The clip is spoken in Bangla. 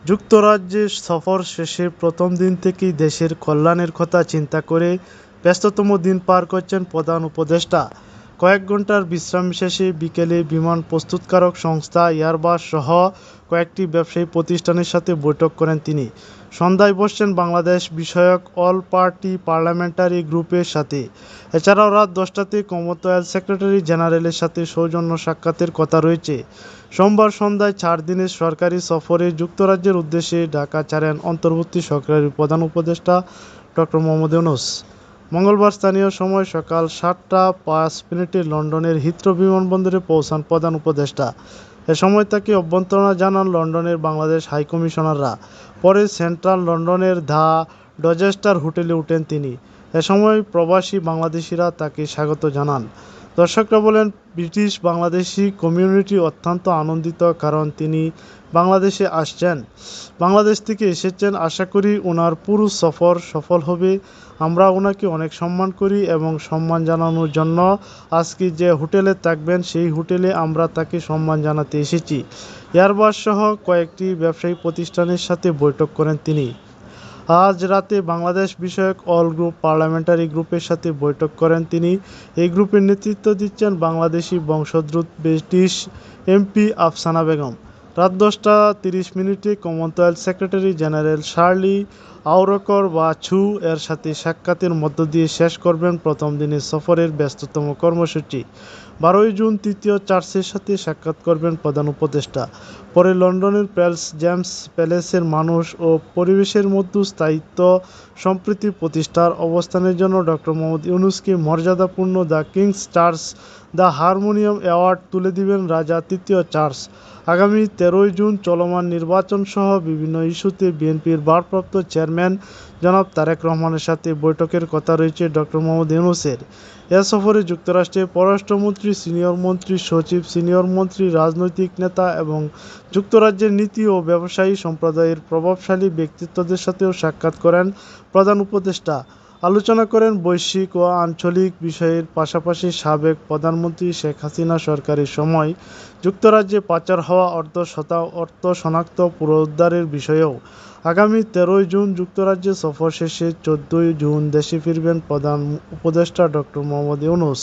যুক্তরাজ্যে সফর শেষে প্রথম দিন থেকেই দেশের কল্যাণের কথা চিন্তা করে ব্যস্ততম দিন পার করছেন প্রধান উপদেষ্টা। কয়েক ঘণ্টার বিশ্রাম শেষে বিকেলে বিমান প্রস্তুতকারক সংস্থা এয়ারবাস সহ কয়েকটি ব্যবসায়ী প্রতিষ্ঠানের সাথে বৈঠক করেন তিনি। সন্ধ্যায় বসছেন বাংলাদেশ বিষয়ক অল পার্টি পার্লামেন্টারি গ্রুপের সাথে। এছাড়াও রাত 10টাতে কমনওয়েলথ সেক্রেটারি জেনারেলের সাথে সৌজন্য সাক্ষাতের কথা রয়েছে। সোমবার সন্ধ্যায় 4 দিনের সরকারি সফরে যুক্তরাজ্যের উদ্দেশ্যে ঢাকা ছাড়েন অন্তর্বর্তী সরকারের প্রধান উপদেষ্টা ডক্টর মোহাম্মদ ইউনূস। মঙ্গলবার স্থানীয় সময় সকাল 7টা 5 মিনিটে লন্ডনের হিথ্রো বিমানবন্দরে পৌঁছান প্রধান উপদেষ্টা। এ সময় তাকে অভ্যর্থনা জানান লন্ডনের বাংলাদেশ হাইকমিশনাররা। পরে সেন্ট্রাল লন্ডনের দ্য ডচেস্টার হোটেলে ওঠেন তিনি। এ সময় প্রবাসী বাংলাদেশিরা তাকে স্বাগত জানান। দর্শকরা বলেন, ব্রিটিশ বাংলাদেশি কমিউনিটি অত্যন্ত আনন্দিত, কারণ তিনি বাংলাদেশে আসছেন, বাংলাদেশ থেকে এসেছেন। আশা করি ওনার পুরো সফর সফল হবে। আমরা ওনাকে অনেক সম্মান করি এবং সম্মান জানানোর জন্য আজকে যে হোটেলে থাকবেন সেই হোটেলে আমরা তাকে সম্মান জানাতে এসেছি। এয়ারবাস সহ কয়েকটি ব্যবসায়ী প্রতিষ্ঠানের সাথে বৈঠক করেন তিনি। আজ রাতে বাংলাদেশ বিষয়ক অল গ্রুপ পার্লামেন্টারি গ্রুপের সাথে বৈঠক করেন তিনি। এই গ্রুপের নেতৃত্ব দিচ্ছেন বাংলাদেশি বংশোদ্ভূত ব্রিটিশ এমপি আফসানা বেগম। রাত 10টা 30 মিনিটে কমনওয়েলথ সেক্রেটারি জেনারেল শার্লি আউরকর বা ছু এর সাথে সাক্ষাতের মধ্য দিয়ে শেষ করবেন প্রথম দিনের সফরের ব্যস্ততম কর্মসূচি। 12ই জুন তৃতীয় চার্চের সাথে সাক্ষাৎ করবেন প্রধান উপদেষ্টা। পরে লন্ডনের জেমস প্যালেসের মানুষ ও পরিবেশের মধ্যে স্থায়িত্ব সম্প্রীতি প্রতিষ্ঠার অবস্থানের জন্য ডক্টর মোহাম্মদ ইউনূসকে মর্যাদাপূর্ণ the King's church the harmonium award তুলে দিবেন রাজা তৃতীয় চার্লস। আগামী 13ই জুন চলমান নির্বাচন সহ বিভিন্ন ইস্যুতে বিএনপির ভারপ্রাপ্ত চেয়ারম্যান জনাব তারেক রহমানের সাথে বৈঠকের কথা রয়েছে ডক্টর মোহাম্মদ ইউনূসের। এ সফরে যুক্তরাষ্ট্রের পররাষ্ট্রমন্ত্রী, সিনিয়র মন্ত্রী সচিব, সিনিয়র মন্ত্রী, রাজনৈতিক নেতা এবং যুক্তরাজ্যের নীতি ও ব্যবসায়ী সম্প্রদায়ের প্রভাবশালী ব্যক্তিত্বদের সাথেও সাক্ষাৎ করেন প্রধান উপদেষ্টা। আলোচনা করেন বৈশ্বিক ও আঞ্চলিক বিষয়ের পাশাপাশি সাবেক প্রধানমন্ত্রী শেখ হাসিনা সরকারের সময় যুক্তরাজ্যে পাচার হওয়া অর্থ শনাক্ত পুনরুদ্ধারের বিষয়েও। আগামী 13ই জুন যুক্তরাজ্যে সফর শেষে 14ই জুন দেশে ফিরবেন প্রধান উপদেষ্টা ডক্টর মোহাম্মদ ইউনূস।